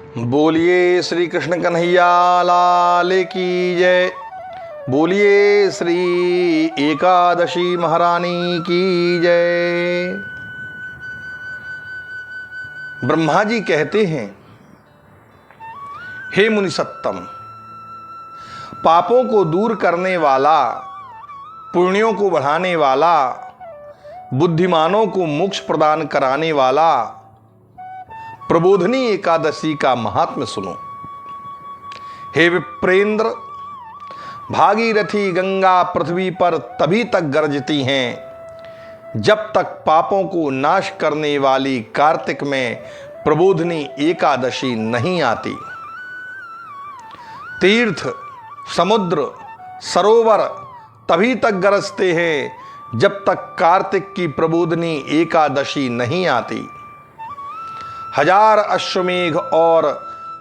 बोलिए श्री कृष्ण कन्हैया लाल की जय। बोलिए श्री एकादशी महारानी की जय। ब्रह्मा जी कहते हैं, हे मुनि सत्तम, पापों को दूर करने वाला, पुण्यों को बढ़ाने वाला, बुद्धिमानों को मोक्ष प्रदान कराने वाला प्रबोधनी एकादशी का महात्म्य सुनो। हे विप्रेंद्र, भागीरथी गंगा पृथ्वी पर तभी तक गरजती हैं जब तक पापों को नाश करने वाली कार्तिक में प्रबोधनी एकादशी नहीं आती। तीर्थ, समुद्र, सरोवर तभी तक गरजते हैं जब तक कार्तिक की प्रबोधनी एकादशी नहीं आती। 1000 अश्वमेघ और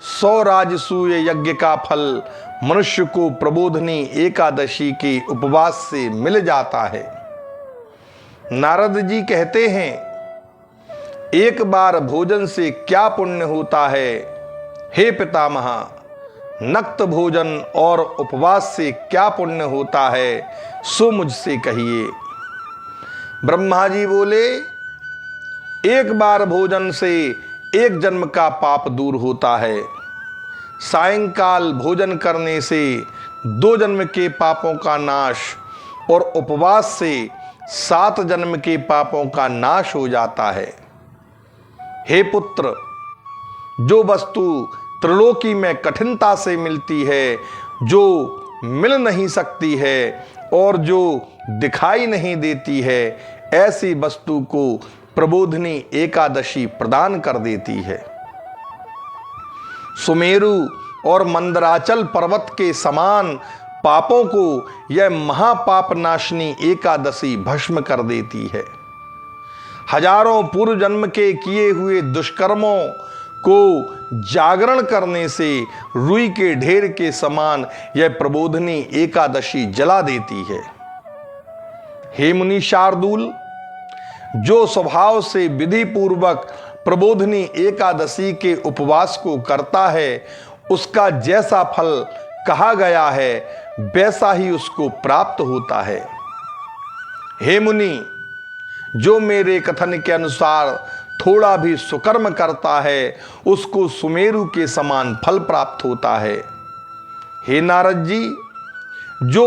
100 राजसूय यज्ञ का फल मनुष्य को प्रबोधनी एकादशी के उपवास से मिल जाता है। नारद जी कहते हैं, एक बार भोजन से क्या पुण्य होता है? हे पितामह, नक्त भोजन और उपवास से क्या पुण्य होता है, सो मुझसे कहिए। ब्रह्मा जी बोले, एक बार भोजन से एक जन्म का पाप दूर होता है। सायंकाल भोजन करने से 2 जन्म के पापों का नाश और उपवास से 7 जन्म के पापों का नाश हो जाता है। हे पुत्र, जो वस्तु त्रिलोकी में कठिनता से मिलती है, जो मिल नहीं सकती है और जो दिखाई नहीं देती है, ऐसी वस्तु को प्रबोधनी एकादशी प्रदान कर देती है। सुमेरु और मंदराचल पर्वत के समान पापों को यह महापाप नाशनी एकादशी भस्म कर देती है। हजारों पूर्व जन्म के किए हुए दुष्कर्मों को जागरण करने से रुई के ढेर के समान यह प्रबोधनी एकादशी जला देती है। हे मुनि शार्दूल, जो स्वभाव से विधि पूर्वक प्रबोधनी एकादशी के उपवास को करता है, उसका जैसा फल कहा गया है वैसा ही उसको प्राप्त होता है। हे मुनि, जो मेरे कथन के अनुसार थोड़ा भी सुकर्म करता है, उसको सुमेरु के समान फल प्राप्त होता है। हे नारद जी, जो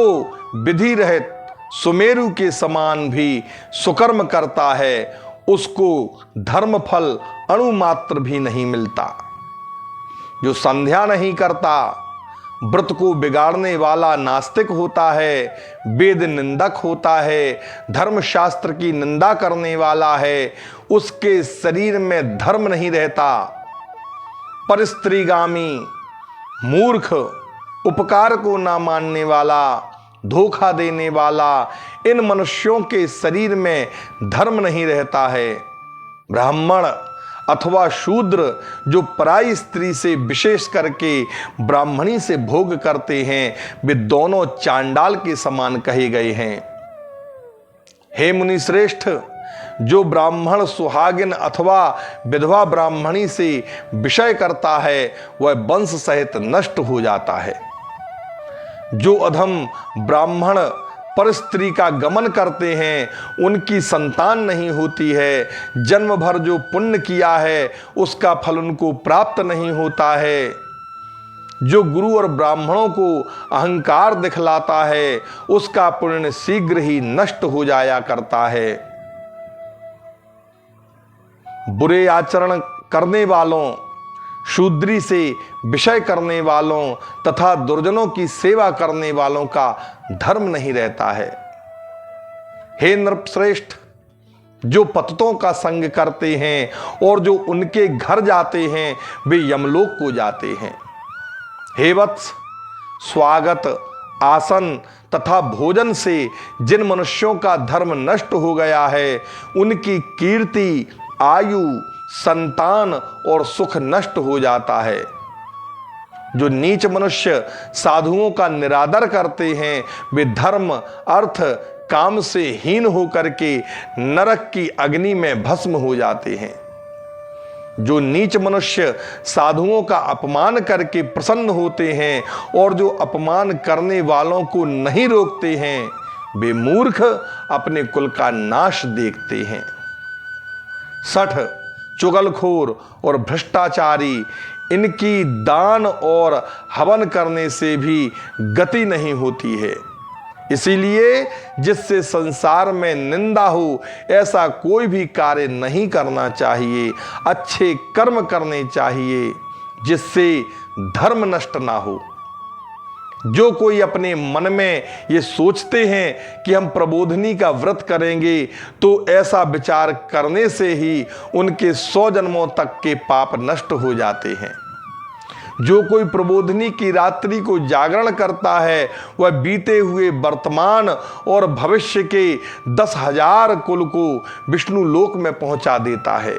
विधि रहित सुमेरु के समान भी सुकर्म करता है, उसको धर्म फल अणुमात्र भी नहीं मिलता। जो संध्या नहीं करता, व्रत को बिगाड़ने वाला नास्तिक होता है, वेद निंदक होता है, धर्मशास्त्र की निंदा करने वाला है, उसके शरीर में धर्म नहीं रहता। परस्त्रीगामी, मूर्ख, उपकार को ना मानने वाला, धोखा देने वाला, इन मनुष्यों के शरीर में धर्म नहीं रहता है। ब्राह्मण अथवा शूद्र जो पराई स्त्री से विशेष करके ब्राह्मणी से भोग करते हैं, वे दोनों चांडाल के समान कहे गए हैं। हे मुनि श्रेष्ठ, जो ब्राह्मण सुहागिन अथवा विधवा ब्राह्मणी से विषय करता है, वह वंश सहित नष्ट हो जाता है। जो अधम ब्राह्मण पर स्त्री का गमन करते हैं, उनकी संतान नहीं होती है। जन्म भर जो पुण्य किया है, उसका फल उनको प्राप्त नहीं होता है। जो गुरु और ब्राह्मणों को अहंकार दिखलाता है, उसका पुण्य शीघ्र ही नष्ट हो जाया करता है। बुरे आचरण करने वालों, शूद्री से विषय करने वालों तथा दुर्जनों की सेवा करने वालों का धर्म नहीं रहता है। हे नृपश्रेष्ठ, जो पतितों का संग करते हैं और जो उनके घर जाते हैं, वे यमलोक को जाते हैं। हे वत्स, स्वागत, आसन तथा भोजन से जिन मनुष्यों का धर्म नष्ट हो गया है, उनकी कीर्ति, आयु, संतान और सुख नष्ट हो जाता है। जो नीच मनुष्य साधुओं का निरादर करते हैं, वे धर्म, अर्थ, काम से हीन होकर के नरक की अग्नि में भस्म हो जाते हैं। जो नीच मनुष्य साधुओं का अपमान करके प्रसन्न होते हैं और जो अपमान करने वालों को नहीं रोकते हैं, वे मूर्ख अपने कुल का नाश देखते हैं। 60 चुगलखोर और भ्रष्टाचारी, इनकी दान और हवन करने से भी गति नहीं होती है। इसीलिए जिससे संसार में निंदा हो ऐसा कोई भी कार्य नहीं करना चाहिए। अच्छे कर्म करने चाहिए जिससे धर्म नष्ट ना हो। जो कोई अपने मन में ये सोचते हैं कि हम प्रबोधिनी का व्रत करेंगे, तो ऐसा विचार करने से ही उनके 100 जन्मों तक के पाप नष्ट हो जाते हैं। जो कोई प्रबोधिनी की रात्रि को जागरण करता है, वह बीते हुए वर्तमान और भविष्य के 10,000 कुल को विष्णु लोक में पहुंचा देता है।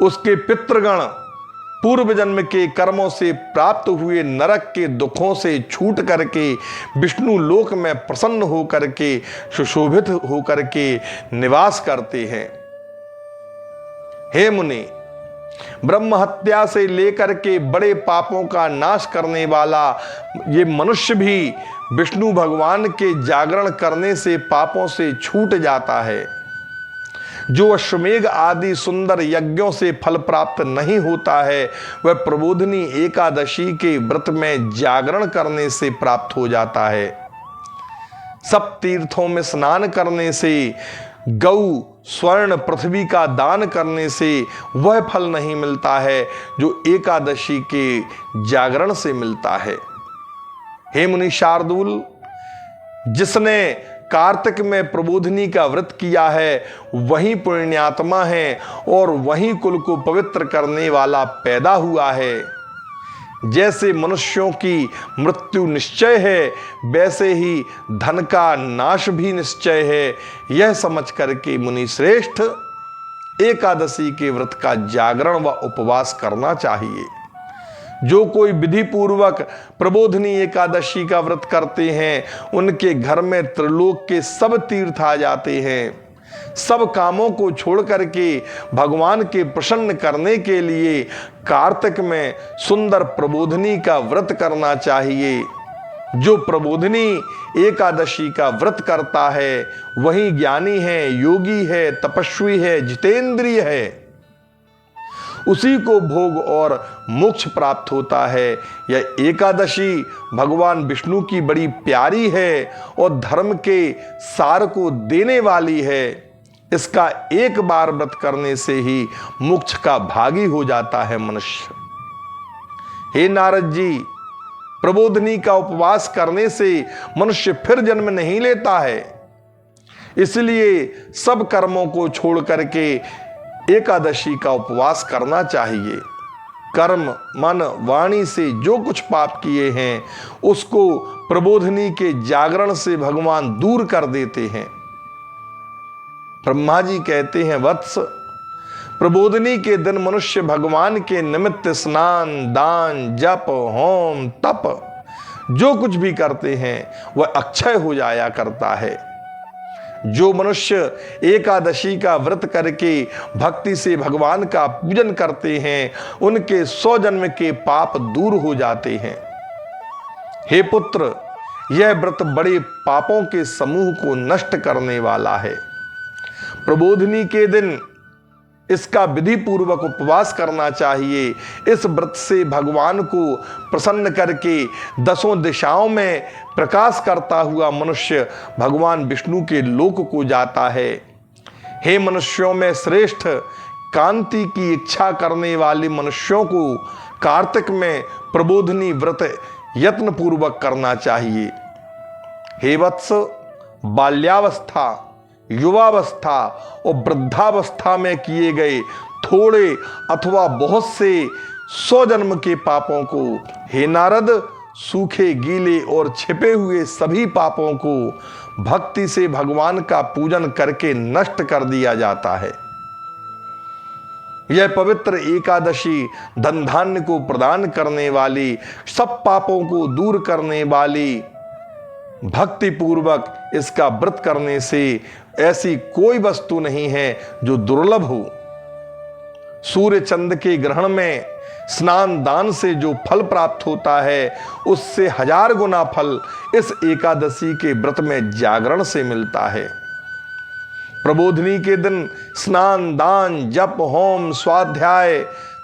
उसके पितृगण पूर्व जन्म के कर्मों से प्राप्त हुए नरक के दुखों से छूट करके विष्णु लोक में प्रसन्न होकर के, सुशोभित होकर के निवास करते हैं। हे मुनि, ब्रह्म हत्या से लेकर के बड़े पापों का नाश करने वाला ये मनुष्य भी विष्णु भगवान के जागरण करने से पापों से छूट जाता है। जो अश्वमेघ आदि सुंदर यज्ञों से फल प्राप्त नहीं होता है, वह प्रबोधिनी एकादशी के व्रत में जागरण करने से प्राप्त हो जाता है। सब तीर्थों में स्नान करने से, गौ स्वर्ण पृथ्वी का दान करने से वह फल नहीं मिलता है जो एकादशी के जागरण से मिलता है। हे मुनि शार्दूल, जिसने कार्तिक में प्रबोधिनी का व्रत किया है वही पुण्यात्मा है और वही कुल को पवित्र करने वाला पैदा हुआ है। जैसे मनुष्यों की मृत्यु निश्चय है, वैसे ही धन का नाश भी निश्चय है। यह समझ करके मुनि श्रेष्ठ एकादशी के व्रत का जागरण व उपवास करना चाहिए। जो कोई विधि पूर्वक प्रबोधिनी एकादशी का व्रत करते हैं, उनके घर में त्रिलोक के सब तीर्थ आ जाते हैं। सब कामों को छोड़ करके भगवान के प्रसन्न करने के लिए कार्तिक में सुंदर प्रबोधिनी का व्रत करना चाहिए। जो प्रबोधिनी एकादशी का व्रत करता है वही ज्ञानी है, योगी है, तपस्वी है, जितेंद्रिय है। उसी को भोग और मोक्ष प्राप्त होता है। यह एकादशी भगवान विष्णु की बड़ी प्यारी है और धर्म के सार को देने वाली है। इसका एक बार व्रत करने से ही मोक्ष का भागी हो जाता है मनुष्य। हे नारद जी, प्रबोधिनी का उपवास करने से मनुष्य फिर जन्म नहीं लेता है। इसलिए सब कर्मों को छोड़ करके एकादशी का उपवास करना चाहिए। कर्म, मन, वाणी से जो कुछ पाप किए हैं उसको प्रबोधिनी के जागरण से भगवान दूर कर देते हैं। ब्रह्मा जी कहते हैं, वत्स, प्रबोधिनी के दिन मनुष्य भगवान के निमित्त स्नान, दान, जप, होम, तप जो कुछ भी करते हैं वह अक्षय हो जाया करता है। जो मनुष्य एकादशी का व्रत करके भक्ति से भगवान का पूजन करते हैं, उनके 100 जन्म के पाप दूर हो जाते हैं। हे पुत्र, यह व्रत बड़े पापों के समूह को नष्ट करने वाला है। प्रबोधिनी के दिन इसका विधि पूर्वक उपवास करना चाहिए। इस व्रत से भगवान को प्रसन्न करके 10 दिशाओं में प्रकाश करता हुआ मनुष्य भगवान विष्णु के लोक को जाता है। हे मनुष्यों में श्रेष्ठ, कांति की इच्छा करने वाले मनुष्यों को कार्तिक में प्रबोधिनी व्रत यत्न पूर्वक करना चाहिए। हे वत्स, बाल्यावस्था, युवावस्था और वृद्धावस्था में किए गए थोड़े अथवा बहुत से 100 जन्म के पापों को, हे नारद, सूखे, गीले और छिपे हुए सभी पापों को भक्ति से भगवान का पूजन करके नष्ट कर दिया जाता है। यह पवित्र एकादशी धन धान्य को प्रदान करने वाली, सब पापों को दूर करने वाली, भक्ति पूर्वक इसका व्रत करने से ऐसी कोई वस्तु नहीं है जो दुर्लभ हो। सूर्य चंद्र के ग्रहण में स्नान दान से जो फल प्राप्त होता है उससे 1000 गुना फल इस एकादशी के व्रत में जागरण से मिलता है। प्रबोधिनी के दिन स्नान दान जप होम स्वाध्याय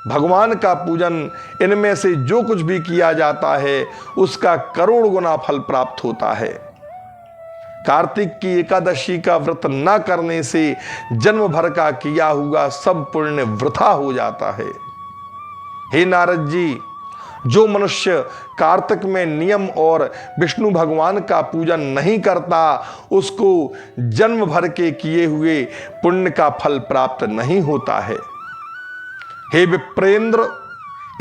भगवान का पूजन इनमें से जो कुछ भी किया जाता है उसका करोड़ गुना फल प्राप्त होता है। कार्तिक की एकादशी का व्रत न करने से जन्म भर का किया हुआ सब पुण्य वृथा हो जाता है। हे नारद जी, जो मनुष्य कार्तिक में नियम और विष्णु भगवान का पूजन नहीं करता उसको जन्म भर के किए हुए पुण्य का फल प्राप्त नहीं होता है। हे विप्रेंद्र,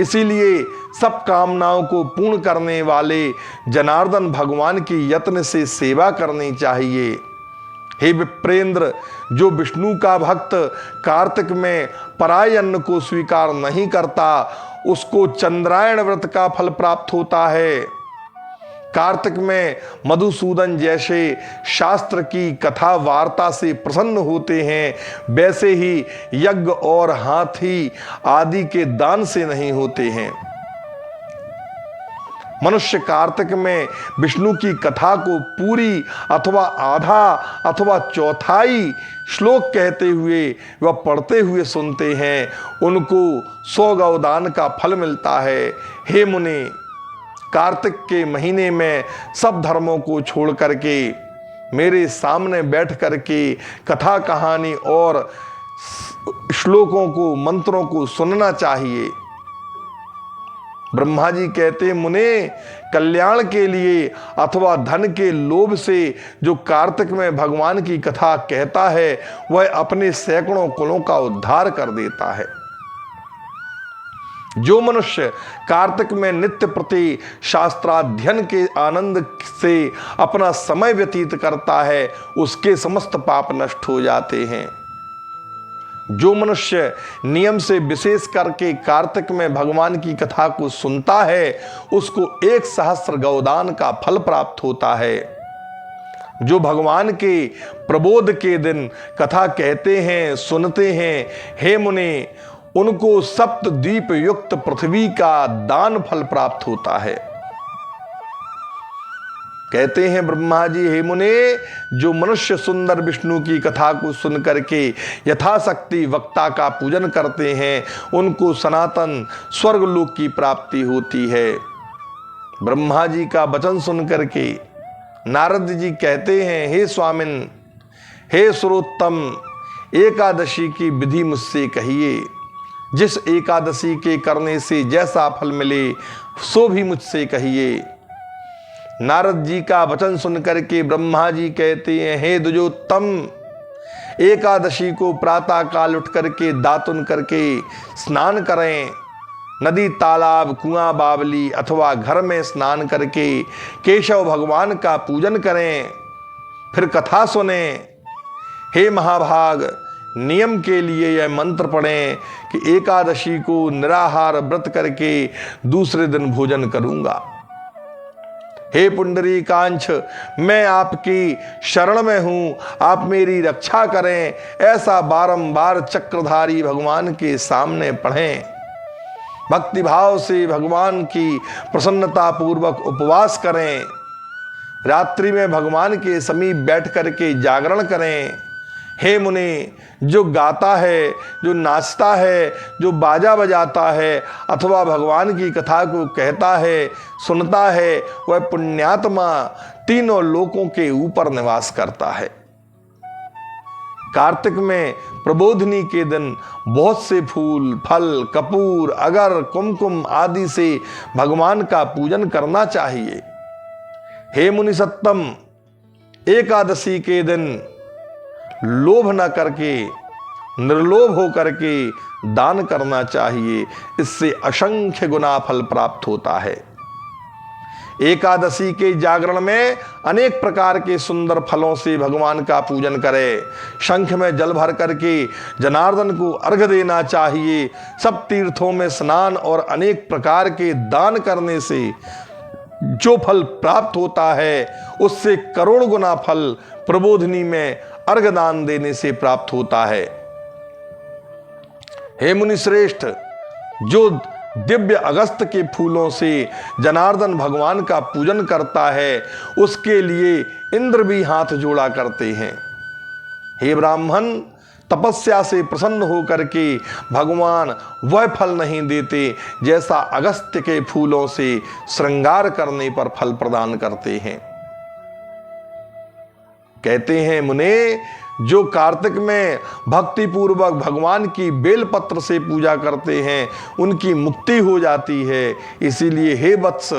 इसीलिए सब कामनाओं को पूर्ण करने वाले जनार्दन भगवान की यत्न से सेवा करनी चाहिए। हे विप्रेंद्र, जो विष्णु का भक्त कार्तिक में पराय अन्न को स्वीकार नहीं करता उसको चंद्रायण व्रत का फल प्राप्त होता है। कार्तिक में मधुसूदन जैसे शास्त्र की कथा वार्ता से प्रसन्न होते हैं वैसे ही यज्ञ और हाथी आदि के दान से नहीं होते हैं। मनुष्य कार्तिक में विष्णु की कथा को पूरी अथवा आधा अथवा चौथाई श्लोक कहते हुए व पढ़ते हुए सुनते हैं, उनको 100 गौदान का फल मिलता है। हे मुनि, कार्तिक के महीने में सब धर्मों को छोड़ करके मेरे सामने बैठ करके कथा कहानी और श्लोकों को मंत्रों को सुनना चाहिए। ब्रह्मा जी कहते, मुने, कल्याण के लिए अथवा धन के लोभ से जो कार्तिक में भगवान की कथा कहता है वह अपने सैकड़ों कुलों का उद्धार कर देता है। जो मनुष्य कार्तिक में नित्य प्रति शास्त्राध्ययन के आनंद से अपना समय व्यतीत करता है उसके समस्त पाप नष्ट हो जाते हैं। जो मनुष्य नियम से विशेष करके कार्तिक में भगवान की कथा को सुनता है उसको 1 सहस्त्र गौदान का फल प्राप्त होता है। जो भगवान के प्रबोध के दिन कथा कहते हैं सुनते हैं, हे मुनि, उनको सप्तद्वीप युक्त पृथ्वी का दान फल प्राप्त होता है। कहते हैं ब्रह्मा जी, हे मुने, जो मनुष्य सुंदर विष्णु की कथा को सुन करके यथाशक्ति वक्ता का पूजन करते हैं उनको सनातन स्वर्गलोक की प्राप्ति होती है। ब्रह्मा जी का वचन सुन करके नारद जी कहते हैं, हे स्वामिन, हे सुरोत्तम, एकादशी की विधि मुझसे कहिए। जिस एकादशी के करने से जैसा फल मिले सो भी मुझसे कहिए। नारद जी का वचन सुन करके ब्रह्मा जी कहते हैं, हे द्विजोत्तम, एकादशी को प्रातः काल उठ करके दातुन करके स्नान करें। नदी तालाब कुआं बावली अथवा घर में स्नान करके केशव भगवान का पूजन करें, फिर कथा सुने। हे महाभाग, नियम के लिए यह मंत्र पढ़ें कि एकादशी को निराहार व्रत करके दूसरे दिन भोजन करूंगा। हे पुंडरीकांछ, मैं आपकी शरण में हूं, आप मेरी रक्षा करें। ऐसा बारंबार चक्रधारी भगवान के सामने पढ़ें। भक्तिभाव से भगवान की प्रसन्नता पूर्वक उपवास करें। रात्रि में भगवान के समीप बैठ करके जागरण करें। हे मुनि, जो गाता है, जो नाचता है, जो बाजा बजाता है अथवा भगवान की कथा को कहता है सुनता है वह पुण्यात्मा तीनों लोकों के ऊपर निवास करता है। कार्तिक में प्रबोधिनी के दिन बहुत से फूल फल कपूर अगर कुमकुम आदि से भगवान का पूजन करना चाहिए। हे मुनि सत्तम, एकादशी के दिन लोभ न करके निर्लोभ होकर के दान करना चाहिए, इससे असंख्य गुना फल प्राप्त होता है। एकादशी के जागरण में अनेक प्रकार के सुंदर फलों से भगवान का पूजन करें। शंख में जल भर करके जनार्दन को अर्घ देना चाहिए। सब तीर्थों में स्नान और अनेक प्रकार के दान करने से जो फल प्राप्त होता है उससे करोड़ गुना फल प्रबोधिनी में अर्घदान देने से प्राप्त होता है। हे मुनि श्रेष्ठ, जो दिव्य अगस्त के फूलों से जनार्दन भगवान का पूजन करता है उसके लिए इंद्र भी हाथ जोड़ा करते हैं। हे ब्राह्मण, तपस्या से प्रसन्न होकर के भगवान वह फल नहीं देते जैसा अगस्त्य के फूलों से श्रृंगार करने पर फल प्रदान करते हैं। कहते हैं मुने, जो कार्तिक में भक्ति पूर्वक भगवान की बेलपत्र से पूजा करते हैं उनकी मुक्ति हो जाती है। इसीलिए हे वत्स,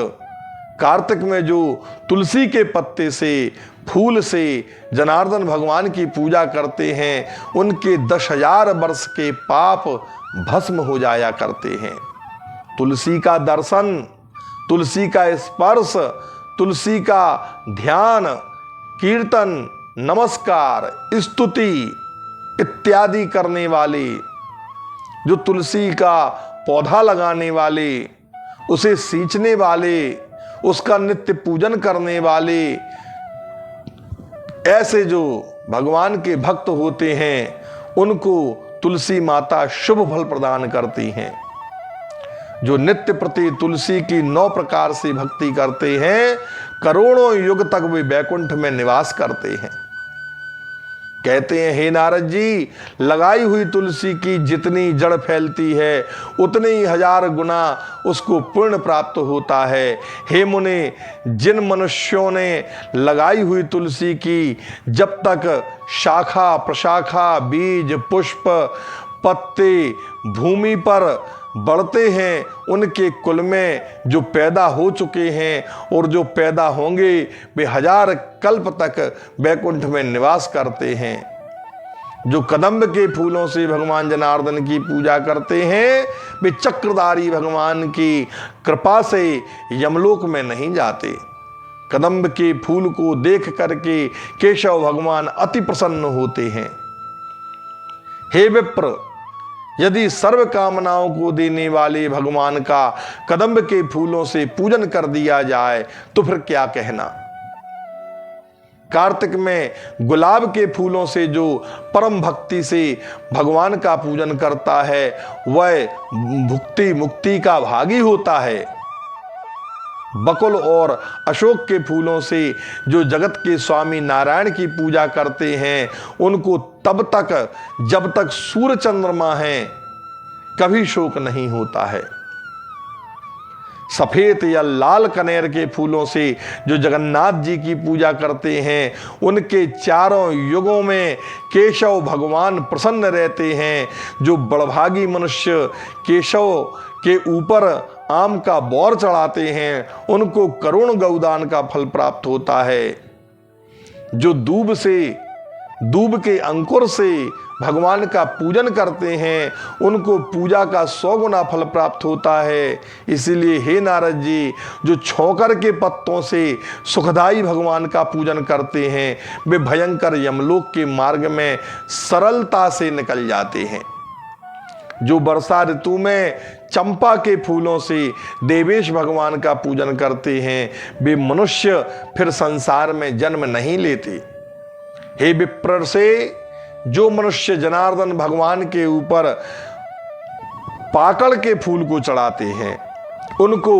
कार्तिक में जो तुलसी के पत्ते से, फूल से जनार्दन भगवान की पूजा करते हैं उनके 10,000 वर्ष के पाप भस्म हो जाया करते हैं। तुलसी का दर्शन, तुलसी का स्पर्श, तुलसी का ध्यान, कीर्तन, नमस्कार, स्तुति इत्यादि करने वाले, जो तुलसी का पौधा लगाने वाले, उसे सींचने वाले, उसका नित्य पूजन करने वाले, ऐसे जो भगवान के भक्त होते हैं उनको तुलसी माता शुभ फल प्रदान करती हैं। जो नित्य प्रति तुलसी की 9 प्रकार से भक्ति करते हैं, करोड़ों युग तक वे वैकुंठ में निवास करते हैं। कहते हैं, हे नारद जी, लगाई हुई तुलसी की जितनी जड़ फैलती है उतने ही 1000 गुना उसको पुण्य प्राप्त होता है। हे मुने, जिन मनुष्यों ने लगाई हुई तुलसी की जब तक शाखा, प्रशाखा, बीज, पुष्प, पत्ते भूमि पर बढ़ते हैं, उनके कुल में जो पैदा हो चुके हैं और जो पैदा होंगे वे 1000 कल्प तक वैकुंठ में निवास करते हैं। जो कदम्ब के फूलों से भगवान जनार्दन की पूजा करते हैं वे चक्रधारी भगवान की कृपा से यमलोक में नहीं जाते। कदम्ब के फूल को देख करके केशव भगवान अति प्रसन्न होते हैं। हे विप्र, यदि सर्व कामनाओं को देने वाले भगवान का कदम्ब के फूलों से पूजन कर दिया जाए तो फिर क्या कहना। कार्तिक में गुलाब के फूलों से जो परम भक्ति से भगवान का पूजन करता है वह भुक्ति मुक्ति का भागी होता है। बकुल और अशोक के फूलों से जो जगत के स्वामी नारायण की पूजा करते हैं उनको तब तक जब तक सूर्य चंद्रमा हैं कभी शोक नहीं होता है। सफेद या लाल कनेर के फूलों से जो जगन्नाथ जी की पूजा करते हैं उनके चारों युगों में केशव भगवान प्रसन्न रहते हैं। जो बड़भागी मनुष्य केशव के ऊपर आम का बौर चढ़ाते हैं उनको करोड़ गौदान का फल प्राप्त होता है। जो दूब के अंकुर से भगवान का पूजन करते हैं उनको पूजा का 100 गुना फल प्राप्त होता है। इसीलिए हे नारद जी, जो छौकर के पत्तों से सुखदाई भगवान का पूजन करते हैं वे भयंकर यमलोक के मार्ग में सरलता से निकल जाते हैं। जो वर्षा ऋतु में चंपा के फूलों से देवेश भगवान का पूजन करते हैं वे मनुष्य फिर संसार में जन्म नहीं लेते। हे विप्र से जो मनुष्य जनार्दन भगवान के ऊपर पाकड़ के फूल को चढ़ाते हैं उनको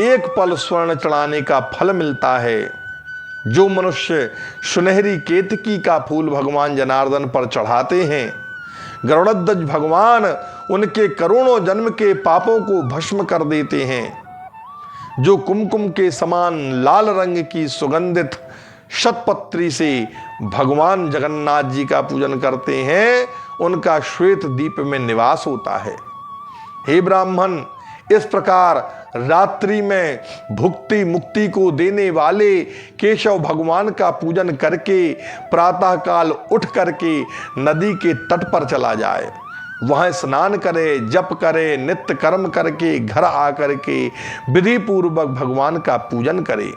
1 पल स्वर्ण चढ़ाने का फल मिलता है। जो मनुष्य सुनहरी केतकी का फूल भगवान जनार्दन पर चढ़ाते हैं गरुड़ध्वज भगवान उनके करोड़ों जन्म के पापों को भस्म कर देते हैं। जो कुमकुम के समान लाल रंग की सुगंधित शतपत्री से भगवान जगन्नाथ जी का पूजन करते हैं उनका श्वेत दीप में निवास होता है। हे ब्राह्मण, इस प्रकार रात्रि में भुक्ति मुक्ति को देने वाले केशव भगवान का पूजन करके प्रातः काल उठ करके नदी के तट पर चला जाए, वहां स्नान करे, जप करे, नित्य कर्म करके घर आकर के विधि पूर्वक भगवान का पूजन करे।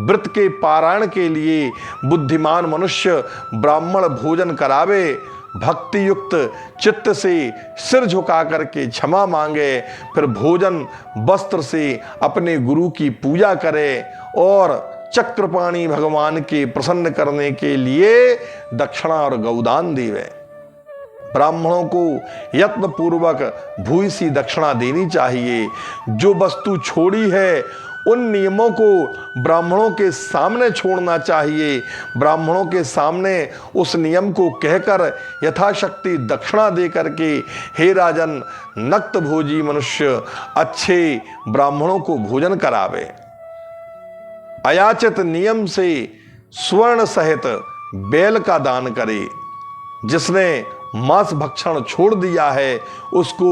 व्रत के पारायण के लिए बुद्धिमान मनुष्य ब्राह्मण भोजन करावे, भक्ति युक्त चित्त से सिर झुका करके क्षमा मांगे, फिर भोजन वस्त्र से अपने गुरु की पूजा करे और चक्रपाणी भगवान के प्रसन्न करने के लिए दक्षिणा और गौदान देवे। ब्राह्मणों को यत्न पूर्वक भूयसी सी दक्षिणा देनी चाहिए। जो वस्तु छोड़ी है उन नियमों को ब्राह्मणों के सामने छोड़ना चाहिए। ब्राह्मणों के सामने उस नियम को कहकर यथाशक्ति दक्षिणा दे करके, हे राजन, नक्त भोजी मनुष्य अच्छे ब्राह्मणों को भोजन करावे। अयाचित नियम से स्वर्ण सहित बैल का दान करे। जिसने मांस भक्षण छोड़ दिया है उसको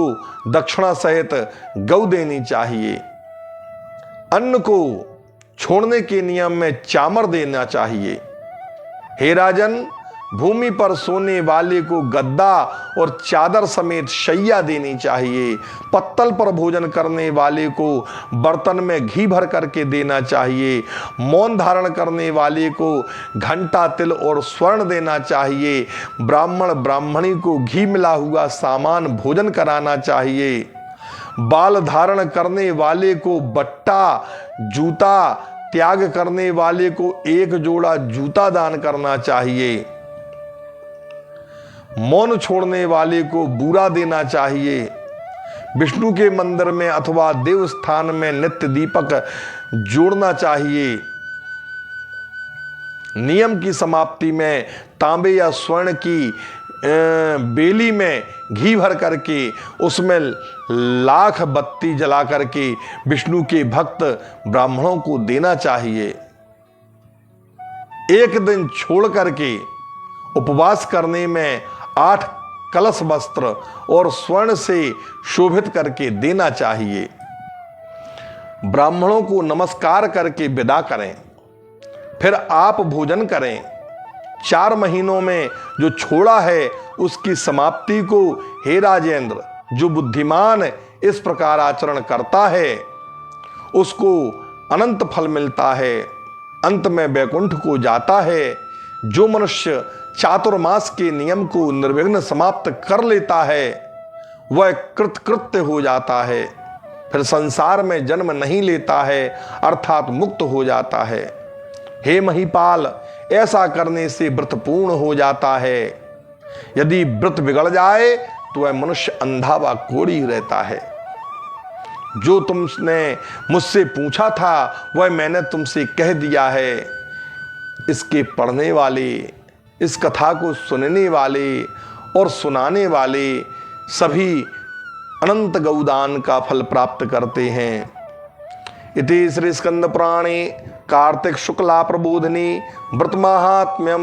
दक्षिणा सहित गौ देनी चाहिए। अन्न को छोड़ने के नियम में चामर देना चाहिए। हे राजन, भूमि पर सोने वाले को गद्दा और चादर समेत शैया देनी चाहिए। पत्तल पर भोजन करने वाले को बर्तन में घी भर करके देना चाहिए। मौन धारण करने वाले को घंटा, तिल और स्वर्ण देना चाहिए। ब्राह्मण ब्राह्मणी को घी मिला हुआ सामान भोजन कराना चाहिए। बाल धारण करने वाले को बट्टा, जूता, त्याग करने वाले को एक जोड़ा जूता दान करना चाहिए। मौन छोड़ने वाले को बूरा देना चाहिए। विष्णु के मंदिर में अथवा देव स्थान में नित्य दीपक जोड़ना चाहिए। नियम की समाप्ति में तांबे या स्वर्ण की बेली में घी भर करके उसमें लाख बत्ती जला करके विष्णु के भक्त ब्राह्मणों को देना चाहिए। एक दिन छोड़ करके उपवास करने में 8 कलश वस्त्र और स्वर्ण से शोभित करके देना चाहिए। ब्राह्मणों को नमस्कार करके विदा करें, फिर आप भोजन करें। 4 महीनों में जो छोड़ा है उसकी समाप्ति को, हे राजेंद्र, जो बुद्धिमान इस प्रकार आचरण करता है उसको अनंत फल मिलता है, अंत में वैकुंठ को जाता है। जो मनुष्य चातुर्मास के नियम को निर्विघ्न समाप्त कर लेता है वह कृतकृत्य हो जाता है, फिर संसार में जन्म नहीं लेता है, अर्थात मुक्त हो जाता है। हे महिपाल, ऐसा करने से व्रत पूर्ण हो जाता है। यदि व्रत बिगड़ जाए तो वह मनुष्य अंधा व कोढ़ी रहता है। जो तुमने मुझसे पूछा था वह मैंने तुमसे कह दिया है। इसके पढ़ने वाले, इस कथा को सुनने वाले और सुनाने वाले सभी अनंत गौदान का फल प्राप्त करते हैं। इति श्री स्कंद पुराणे कार्तिक शुक्ला प्रबोधिनी व्रत महात्म्यम।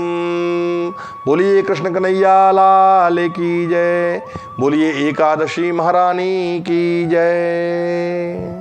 बोलिए कृष्ण कन्हैया लाल की जय। बोलिए एकादशी महारानी की जय।